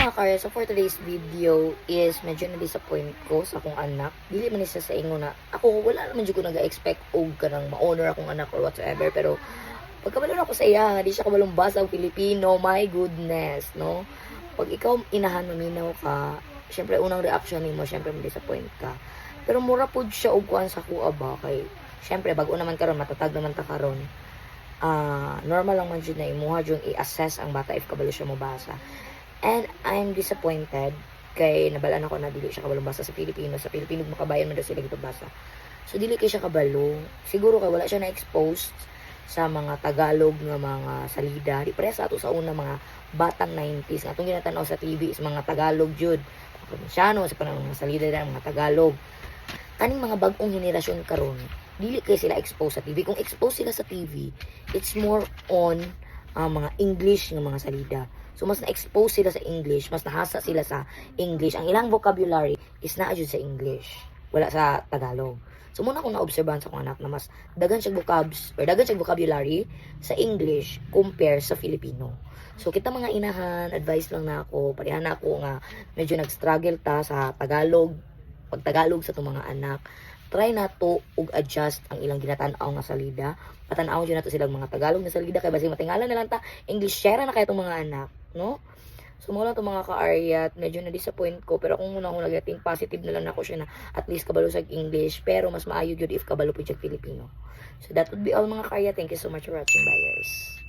mga kaya, so for today's video is medyo na-disappoint ko sa akong anak. Dili man isa sa ingo na ako wala naman jud ko nag-expect og kanang ma-honor akong anak or whatsoever, pero pagkabalon ako sa iya, di siya kabalong basa og Filipino, my goodness, no? Pag ikaw inahan maminaw ka, syempre unang reaction nimo syempre ma-disappoint ka. Pero mura pud siya og kuan sa kuha ba kay syempre bago naman karon matatag naman ta karon. Normal lang man jud na imuha jud i-assess ang bata if kabalo siya mobasa. And I'm disappointed kay nabalaan ako na dili siya kabalo basa sa Pilipino. Sa Pilipino makabayan man daw sila gito basa. So dili kay siya kabalo. Siguro kay wala siya na exposed sa mga Tagalog nga mga salida. Di pareha sa ato sa una mga batang 90s nga atong ginatanaw sa TV is mga Tagalog jud. Probinsyano sa panang mga salida na mga Tagalog. Kaning mga bagong henerasyon karon, dili kay sila exposed sa TV. Kung exposed sila sa TV, it's more on mga English nga mga salida. So, mas na-expose sila sa English, mas nahasa sila sa English. Ang ilang vocabulary is naa jud sa English, wala sa Tagalog. So, muna akong na-obserbahan sa akong anak na mas dagan siya vocabulary sa English compare sa Filipino. So, kita mga inahan, advice lang na ako, pareha na ako nga medyo nag-struggle ta sa Tagalog, pag-Tagalog sa itong mga anak. Try na to ug adjust ang ilang ginatanaw nga salida. Patanaw jud nato silang mga Tagalog na salida kay basi matingalan na lang ta English share na kay itong mga anak, no? So mo lang itong mga ka-aryat, medyo na-disappoint ko pero kung muna akong nag-think positive na lang ako siya na at least kabalo sa English pero mas maayo jud if kabalo po siya Filipino. So that would be all mga ka-aryat. Thank you so much for watching, buyers.